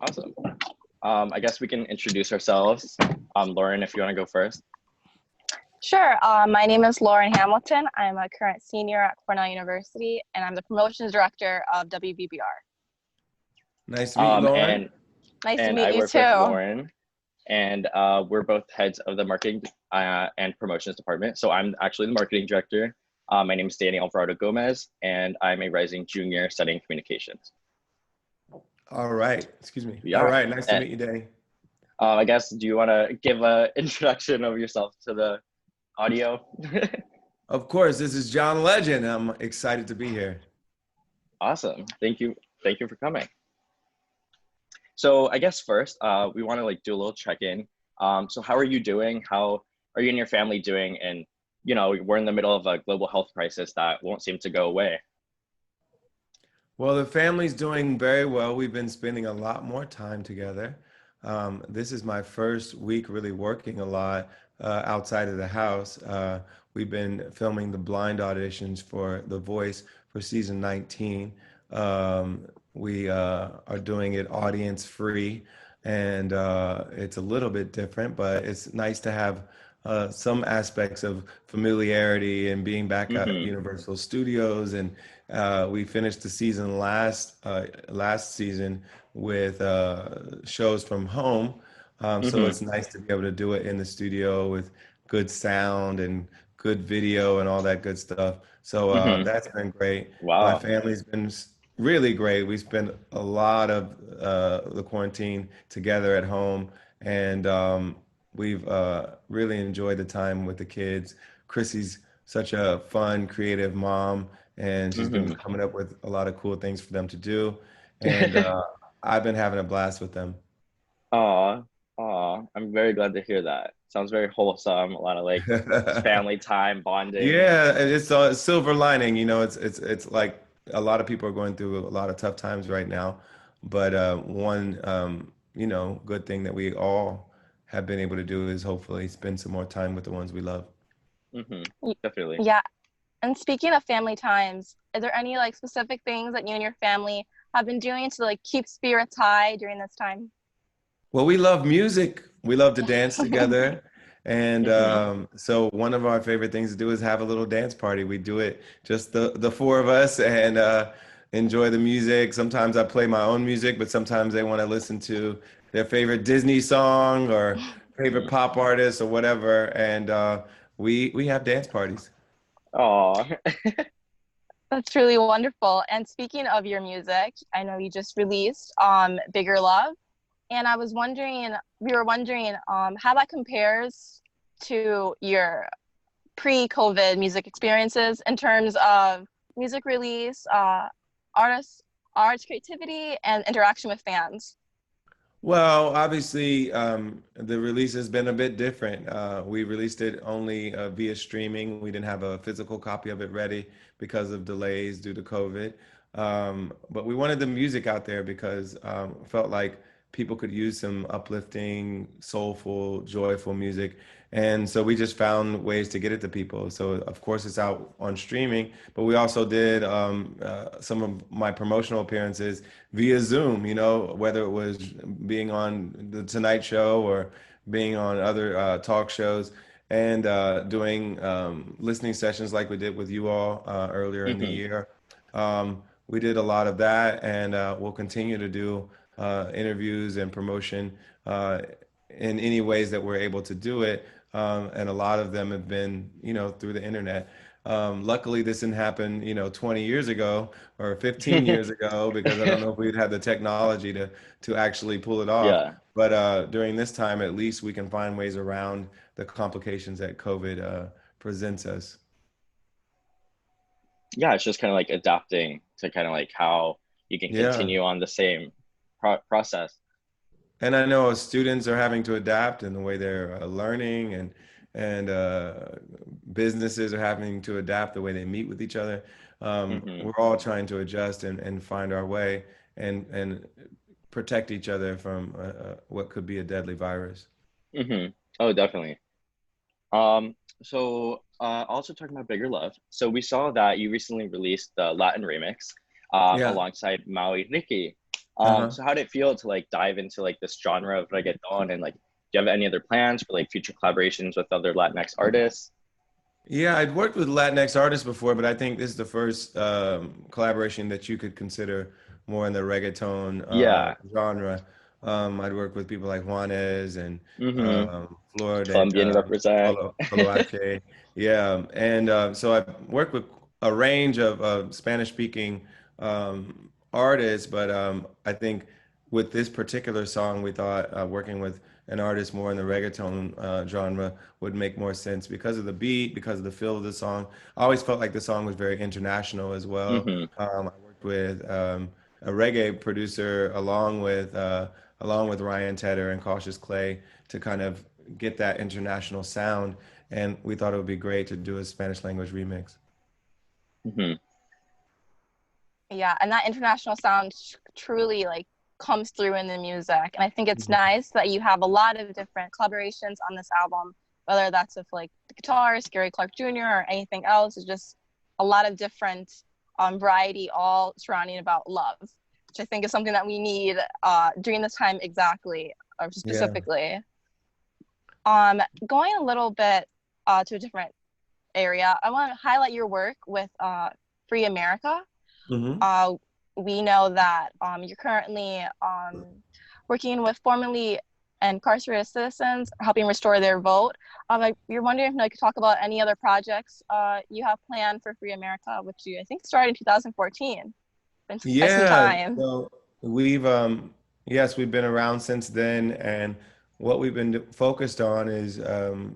Awesome. I guess we can introduce ourselves. Lauryn, if you want to go first. Sure. My name is Lauryn Hamilton. I'm a current senior at Cornell University, and I'm the promotions director of WVBR. Nice to meet you, Lauryn. Nice to meet I you work too. with Lauryn, and we're both heads of the marketing and promotions department. So I'm actually the marketing director. My name is Alvarado-Gómez, and I'm a rising junior studying communications. All right. Excuse me. Yeah. All right. Nice to meet you, Danny. I guess, do you want to give an introduction of yourself to the audio? Of course. This is John Legend. I'm excited to be here. Awesome. Thank you. Thank you for coming. So I guess first, we want to do a little check-in. So how are you doing? How are you and your family doing? And, we're in the middle of a global health crisis that won't seem to go away. Well, the family's doing very well. We've been spending a lot more time together. This is my first week really working a lot outside of the house. We've been filming the blind auditions for The Voice for season 19. We are doing it audience free, and it's a little bit different, but it's nice to have some aspects of familiarity and being back at Universal Studios. And we finished the season last season with shows from home. So it's nice to be able to do it in the studio with good sound and good video and all that good stuff. So that's been great. Wow. My family's been really great. We spent a lot of the quarantine together at home, and we've really enjoyed the time with the kids. Chrissy's such a fun, creative mom, and she's been coming up with a lot of cool things for them to do. And I've been having a blast with them. Aw, I'm very glad to hear that. Sounds very wholesome. A lot of family time, bonding. Yeah, it's a silver lining. It's like a lot of people are going through a lot of tough times right now, but one good thing that we all have been able to do is hopefully spend some more time with the ones we love. Definitely. Yeah. And speaking of family times, is there any specific things that you and your family have been doing to keep spirits high during this time? Well, we love music. We love to dance together. And so one of our favorite things to do is have a little dance party. We do it just the four of us and enjoy the music. Sometimes I play my own music, but sometimes they want to listen to their favorite Disney song or favorite pop artist or whatever. And we have dance parties. Aw. That's really wonderful. And speaking of your music, I know you just released Bigger Love. And we were wondering how that compares to your pre-COVID music experiences in terms of music release, arts creativity, and interaction with fans. Well, obviously, the release has been a bit different. We released it only via streaming. We didn't have a physical copy of it ready because of delays due to COVID. But we wanted the music out there because felt like people could use some uplifting, soulful, joyful music. And so we just found ways to get it to people. So of course it's out on streaming, but we also did some of my promotional appearances via Zoom, whether it was being on the Tonight Show or being on other talk shows, and doing listening sessions like we did with you all earlier in the year. We did a lot of that, and we'll continue to do interviews and promotion in any ways that we're able to do it. And a lot of them have been, through the internet. Luckily, this didn't happen, 20 years ago or 15 years ago, because I don't know if we'd had the technology to actually pull it off. Yeah. But during this time, at least we can find ways around the complications that COVID presents us. Yeah, it's just kind of adapting to kind of how you can continue on the same process. And I know students are having to adapt in the way they're learning, and businesses are having to adapt the way they meet with each other. We're all trying to adjust and find our way and protect each other from what could be a deadly virus. Oh, definitely. So also talking about Bigger Love. So we saw that you recently released the Latin remix alongside Maui Ricky. Uh-huh. So how did it feel to like dive into like this genre of reggaeton, and like, do you have any other plans for like future collaborations with other Latinx artists? Yeah, I'd worked with Latinx artists before, but I think this is the first collaboration that you could consider more in the reggaeton Yeah. genre. I'd worked with people like Juanes and Mm-hmm. Florida and Colombian represent. Coloache. Yeah, and so I've worked with a range of Spanish-speaking artists, but I think with this particular song, we thought working with an artist more in the reggaeton genre would make more sense because of the beat, because of the feel of the song. I always felt like the song was very international as well. Mm-hmm. I worked with a reggae producer along with Ryan Tedder and Cautious Clay to kind of get that international sound, and we thought it would be great to do a Spanish language remix. Mm-hmm. Yeah, and that international sound truly like comes through in the music. And I think it's Mhm. nice that you have a lot of different collaborations on this album, whether that's with like the guitarist, Gary Clark Jr., or anything else. It's just a lot of different variety, all surrounding about love, which I think is something that we need during this time exactly, or Yeah. specifically. Going a little bit to a different area, I want to highlight your work with Free America. Hmm. We know that you're currently working with formerly incarcerated citizens, helping restore their vote. You're wondering if you could talk about any other projects you have planned for Free America, which you, I think, started in 2014. Been quite some Yeah, time. so we've yes, we've been around since then, and what we've been focused on is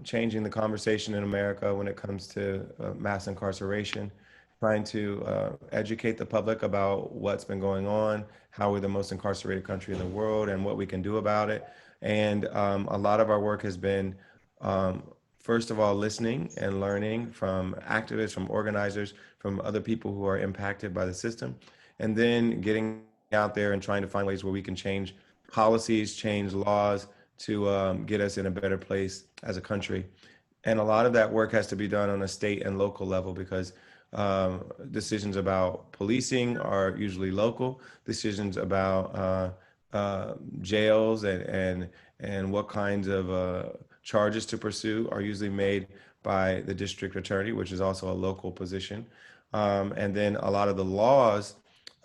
changing the conversation in America when it comes to mass incarceration, trying to educate the public about what's been going on, how we're the most incarcerated country in the world, and what we can do about it. And a lot of our work has been, um, first of all, listening and learning from activists, from organizers, from other people who are impacted by the system, and then getting out there and trying to find ways where we can change policies, change laws to get us in a better place as a country. And a lot of that work has to be done on a state and local level because decisions about policing are usually local. Decisions about jails and what kinds of charges to pursue are usually made by the district attorney, which is also a local position. And then a lot of the laws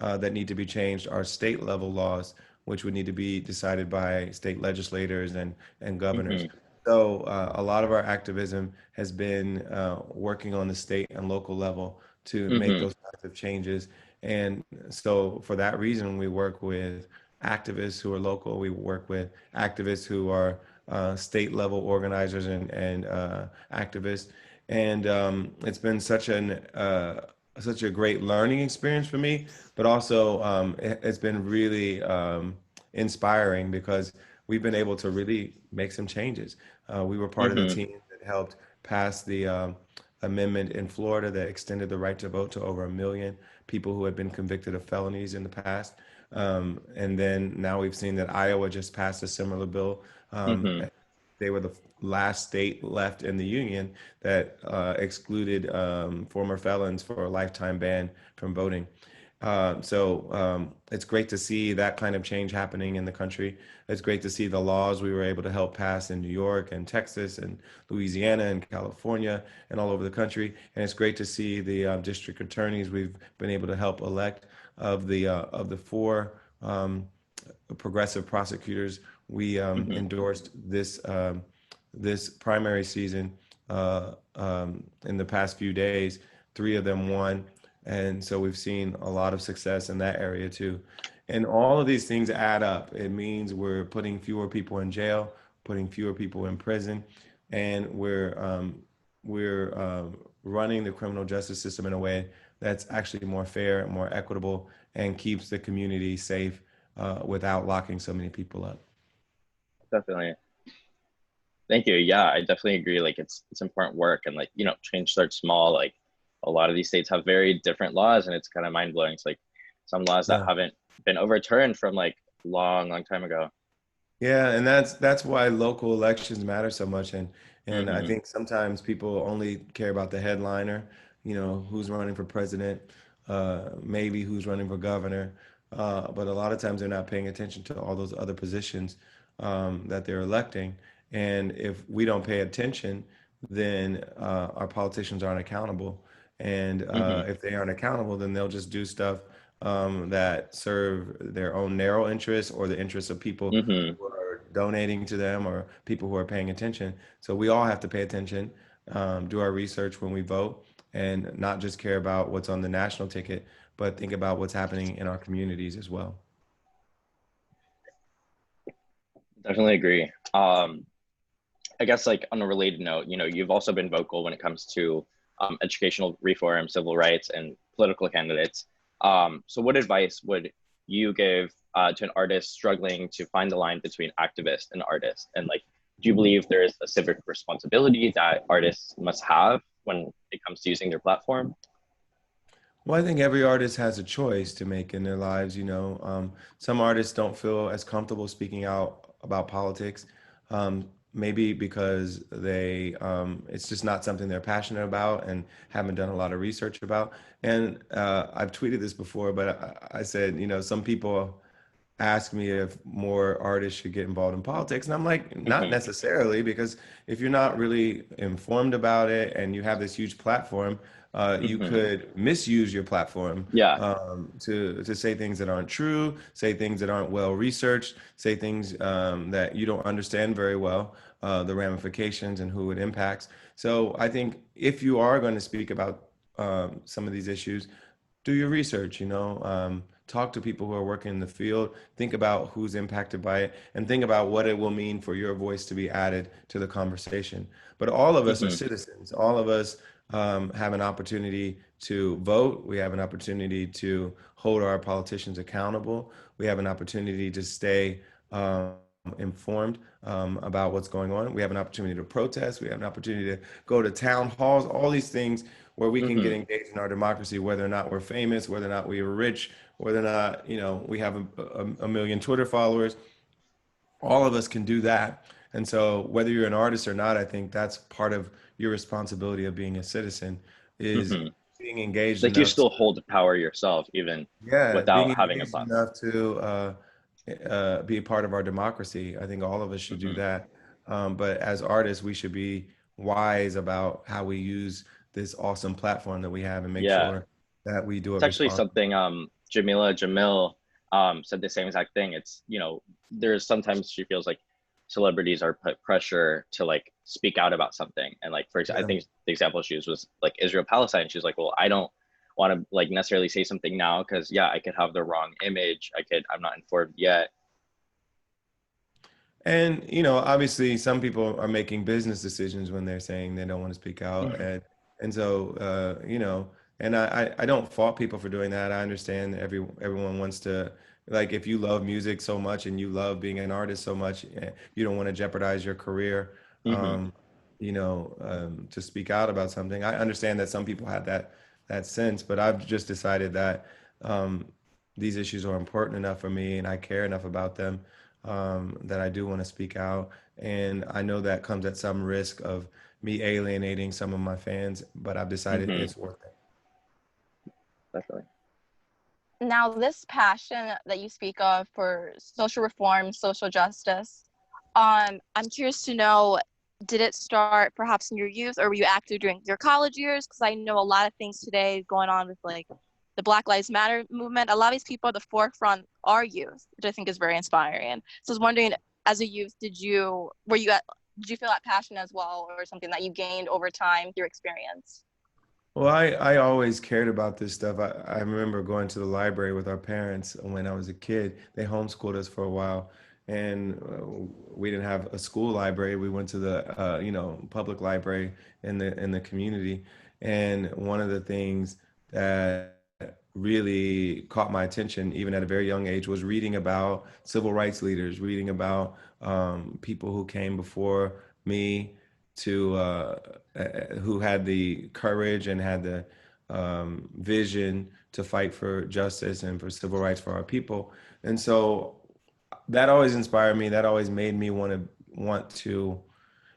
that need to be changed are state level laws, which would need to be decided by state legislators and governors. Mm-hmm. So a lot of our activism has been working on the state and local level to make Mm-hmm. those kinds of changes. And so for that reason, we work with activists who are local. We work with activists who are state level organizers and activists. And it's been such a great learning experience for me, but also it's been really inspiring because we've been able to really make some changes. We were part of the Mm-hmm. team that helped pass the amendment in Florida that extended the right to vote to over 1 million people who had been convicted of felonies in the past. And then now we've seen that Iowa just passed a similar bill. Mm-hmm. They were the last state left in the union that excluded former felons for a lifetime ban from voting. So it's great to see that kind of change happening in the country. It's great to see the laws we were able to help pass in New York and Texas and Louisiana and California and all over the country. And it's great to see the district attorneys we've been able to help elect of the four progressive prosecutors we Mm-hmm. endorsed this primary season in the past few days. Three of them won, and so we've seen a lot of success in that area too. And all of these things add up. It means we're putting fewer people in jail, putting fewer people in prison, and we're running the criminal justice system in a way that's actually more fair, more equitable, and keeps the community safe without locking so many people up. Definitely. Thank you. Yeah, I definitely agree. Like it's important work, and like, change starts small. Like a lot of these states have very different laws, and it's kind of mind blowing. It's like some laws that Yeah. haven't been overturned from like long time ago. Yeah, and that's why local elections matter so much. And I Mm-hmm. think sometimes people only care about the headliner, who's running for president, maybe who's running for governor. but a lot of times they're not paying attention to all those other positions that they're electing. And if we don't pay attention, then our politicians aren't accountable. And Mm-hmm. if they aren't accountable, then they'll just do stuff that serve their own narrow interests or the interests of people Mm-hmm. who are donating to them or people who are paying attention. So we all have to pay attention, do our research when we vote, and not just care about what's on the national ticket, but think about what's happening in our communities as well. Definitely agree. I guess like on a related note, you know, you've also been vocal when it comes to educational reform, civil rights, and political candidates. So what advice would you give to an artist struggling to find the line between activist and artist? And like, do you believe there is a civic responsibility that artists must have when it comes to using their platform? Well, I think every artist has a choice to make in their lives. Some artists don't feel as comfortable speaking out about politics, maybe because it's just not something they're passionate about and haven't done a lot of research about. And I've tweeted this before, but I said, some people ask me if more artists should get involved in politics. And I'm like, not Mm-hmm. necessarily, because if you're not really informed about it and you have this huge platform, you Mm-hmm. could misuse your platform Yeah. to say things that aren't true, say things that aren't well researched, say things that you don't understand very well, the ramifications and who it impacts. So I think if you are going to speak about some of these issues, do your research, talk to people who are working in the field, think about who's impacted by it, and think about what it will mean for your voice to be added to the conversation. But all of us are Mm-hmm. citizens. All of us have an opportunity to vote. We have an opportunity to hold our politicians accountable. We have an opportunity to stay informed about what's going on. We have an opportunity to protest. We have an opportunity to go to town halls, all these things where we can get Mm-hmm. engaged in our democracy, whether or not we're famous, whether or not we are rich, whether or not, we have a million Twitter followers. All of us can do that. And so whether you're an artist or not, I think that's part of your responsibility of being a citizen is Mm-hmm. being engaged Like you enough still hold power yourself, even being without having a engaged platform. enough to be a part of our democracy. I think all of us should do Mm-hmm. that. But as artists, we should be wise about how we use this awesome platform that we have and make Yeah. sure that we do it It's actually responsibly. something Jamila Jamil said the same exact thing. It's, there's sometimes she feels like celebrities are put pressure to like speak out about something. And like, for example, I Yeah. think the example she used was like Israel Palestine. She's like, well, I don't want to like necessarily say something now because yeah, I could have the wrong image. I'm not informed yet. And, obviously some people are making business decisions when they're saying they don't want to speak out. And so, and I don't fault people for doing that. I understand that everyone wants to, like, if you love music so much and you love being an artist so much, you don't want to jeopardize your career, Mm-hmm. to speak out about something. I understand that some people have that sense, but I've just decided that um, these issues are important enough for me and I care enough about them that I do want to speak out. And I know that comes at some risk of me alienating some of my fans, but I've decided Mm-hmm. it's worth it. Definitely. Now, this passion that you speak of for social reform, social justice, I'm curious to know, did it start perhaps in your youth or were you active during your college years? Because I know a lot of things today going on with like the Black Lives Matter movement. A lot of these people at the forefront are youth, which I think is very inspiring. So I was wondering, as a youth, did you feel that passion as well, or something that you gained over time through experience? Well, I always cared about this stuff. I remember going to the library with our parents when I was a kid. They homeschooled us for a while, and we didn't have a school library. We went to the public library in the community. And one of the things that really caught my attention, even at a very young age, was reading about civil rights leaders, reading about people who came before me to who had the courage and had the vision to fight for justice and for civil rights for our people. And so that always inspired me. That always made me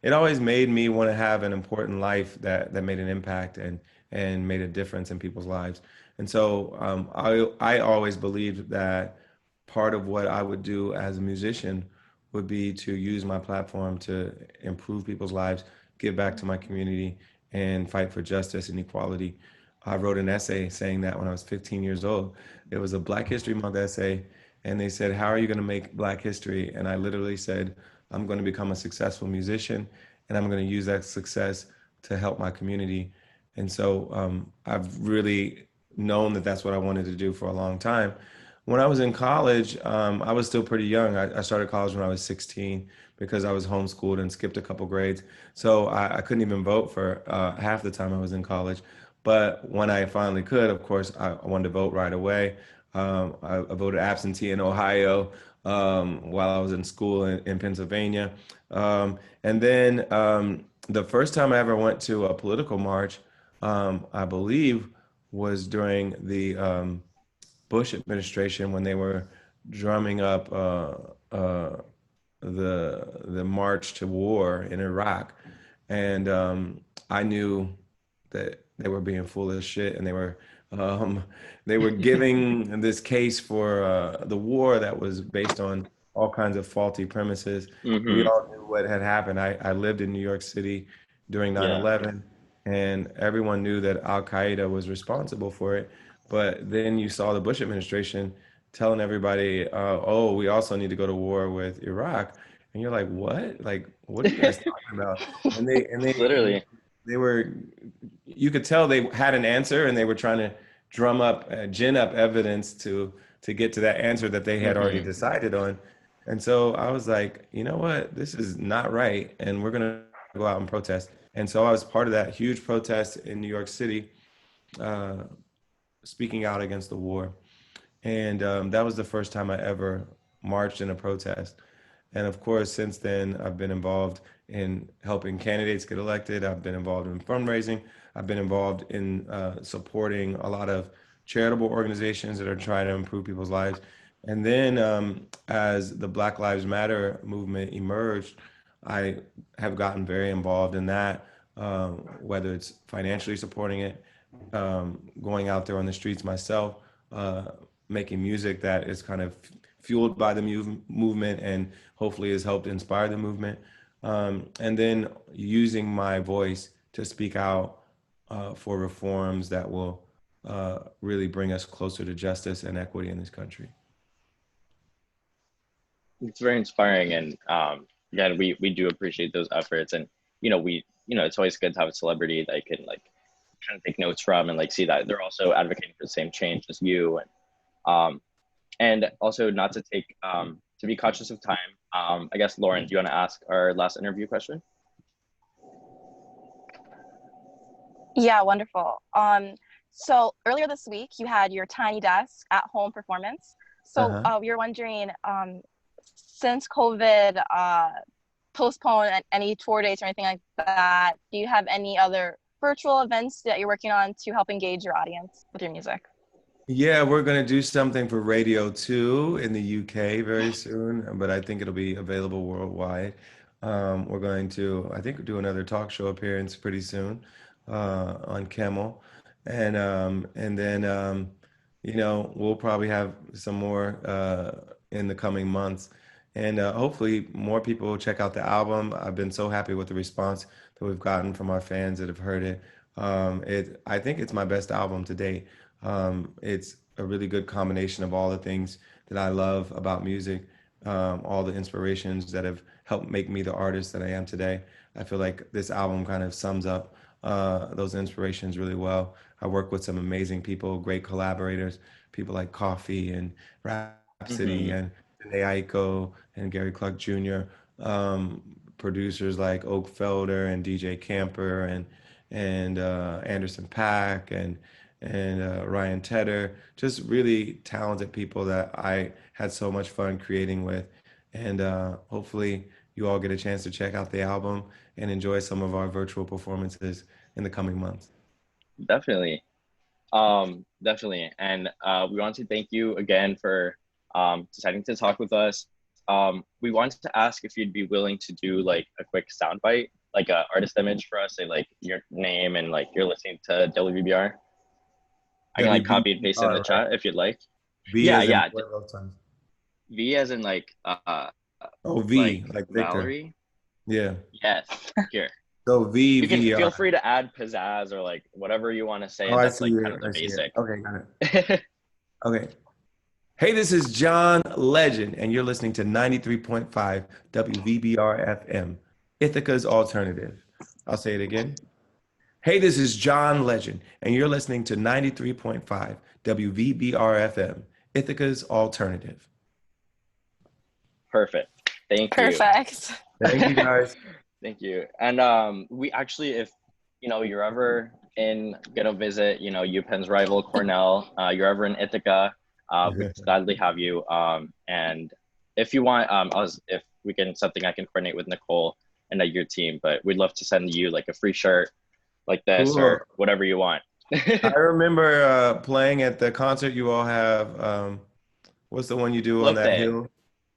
it always made me want to have an important life that made an impact and made a difference in people's lives. And so I always believed that part of what I would do as a musician would be to use my platform to improve people's lives, give back to my community, and fight for justice and equality. I wrote an essay saying that when I was 15 years old. It was a Black History Month essay, and they said, "How are you going to make Black history?" And I literally said, "I'm going to become a successful musician, and I'm going to use that success to help my community." And so I've really known that that's what I wanted to do for a long time. When I was in college, I was still pretty young. I started college when I was 16 because I was homeschooled and skipped a couple grades. So I couldn't even vote for half the time I was in college. But when I finally could, of course, I wanted to vote right away. I voted absentee in Ohio while I was in school in Pennsylvania. And then the first time I ever went to a political march, I believe, was during the Bush administration when they were drumming up the march to war in Iraq, and I knew that they were being full of shit, and they were giving this case for the war that was based on all kinds of faulty premises. We Mm-hmm. all knew what had happened. I lived in New York City during Yeah. 9/11, and everyone knew that Al Qaeda was responsible for it. But then you saw the Bush administration telling everybody, "Oh, we also need to go to war with Iraq," and you're like, "What? Like, what are you guys talking about?" And Literally. they were, you could tell they had an answer, and they were trying to drum up, gin up evidence to get to that answer that they had already Mm-hmm. decided on. And so I was like, you know what, this is not right, and we're gonna go out and protest. And so I was part of that huge protest in New York City, uh, speaking out against the war. And that was the first time I ever marched in a protest. And of course, since then, I've been involved in helping candidates get elected. I've been involved in fundraising. I've been involved in supporting a lot of charitable organizations that are trying to improve people's lives. And then, as the Black Lives Matter movement emerged, I have gotten very involved in that, whether it's financially supporting it, going out there on the streets myself, uh, making music that is kind of fueled by the movement and hopefully has helped inspire the movement. And then using my voice to speak out for reforms that will really bring us closer to justice and equity in this country. It's very inspiring, and again, we do appreciate those efforts, and it's always good to have a celebrity that you can like kind of take notes from and like see that they're also advocating for the same change as you, and also not to take to be conscious of time. I guess, Lauryn, do you want to ask our last interview question? Yeah, wonderful. So earlier this week, you had your Tiny Desk at Home performance. So we were wondering, since COVID postponed any tour dates or anything like that, do you have any other virtual events that you're working on to help engage your audience with your music? Yeah, we're going to do something for Radio 2 in the UK very soon, but I think it'll be available worldwide. We're going to, I think, do another talk show appearance pretty soon on Camel. And then, we'll probably have some more in the coming months. And hopefully more people will check out the album. I've been so happy with the response that we've gotten from our fans that have heard it. I think it's my best album to date. It's a really good combination of all the things that I love about music, all the inspirations that have helped make me the artist that I am today. I feel like this album kind of sums up those inspirations really well. I work with some amazing people, great collaborators, people like Coffee and Rhapsody Mm-hmm. and Janae Aiko and Gary Clark Jr., producers like Oak Felder and DJ Camper and Anderson Paak and Ryan Tedder, just really talented people that I had so much fun creating with. And hopefully you all get a chance to check out the album and enjoy some of our virtual performances in the coming months. Definitely. Definitely. And we want to thank you again for deciding to talk with us. We wanted to ask if you'd be willing to do like a quick soundbite, like a artist image for us, say like your name and like you're listening to WVBR. I can like copy and paste it in the chat if you'd like. V Yeah, as in yeah. both times. V as in like Oh, V like Victor. Valerie. Yeah. Yes. Here. So V. You can VR. feel free to add pizzazz or like whatever you want to say. Oh, I That's see like it. kind of the I see basic. it. Okay, got it. Okay. Hey, this is John Legend, and you're listening to 93.5 WVBR-FM, Ithaca's Alternative. I'll say it again. Hey, this is John Legend, and you're listening to 93.5 WVBR-FM, Ithaca's Alternative. Perfect. Thank you. Perfect. Thank you, guys. Thank you. And we actually, if you're ever gonna visit, UPenn's rival Cornell, you're ever in Ithaca, we'd gladly have you. And if you want, if we can, something I can coordinate with Nicole and your team, but we'd love to send you like a free shirt like this or whatever you want. I remember playing at the concert you all have. What's the one you do on that hill?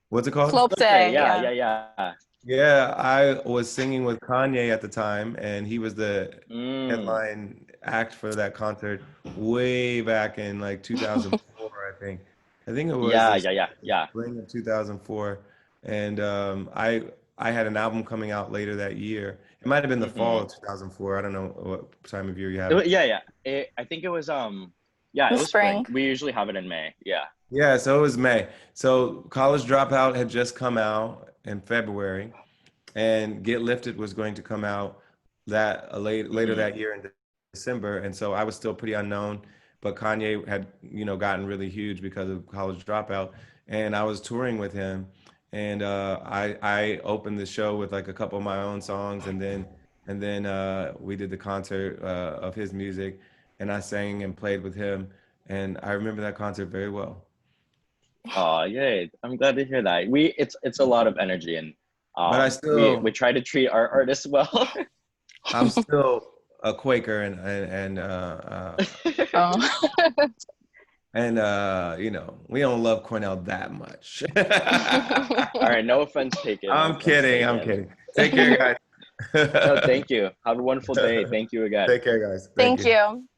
What's it called? Slope Day. Yeah. Yeah, I was singing with Kanye at the time, and he was the headline act for that concert way back in like 2004, I think. I think it was spring of 2004, and I had an album coming out later that year. It might have been the fall of 2004. I don't know what time of year you have. I think it was it was spring. We usually have it in May. Yeah, so it was May. So College Dropout had just come out in February, and Get Lifted was going to come out later that year in December, and so I was still pretty unknown, but Kanye had gotten really huge because of College Dropout, and I was touring with him, and I opened the show with like a couple of my own songs, and then we did the concert of his music, and I sang and played with him, and I remember that concert very well. Oh, yay. I'm glad to hear that. It's a lot of energy, and but I still we try to treat our artists well. I'm still a Quaker and we don't love Cornell that much. All right, no offense taken. I'm kidding. Take care, guys. No, thank you. Have a wonderful day. Thank you again. Take care, guys. Thank you.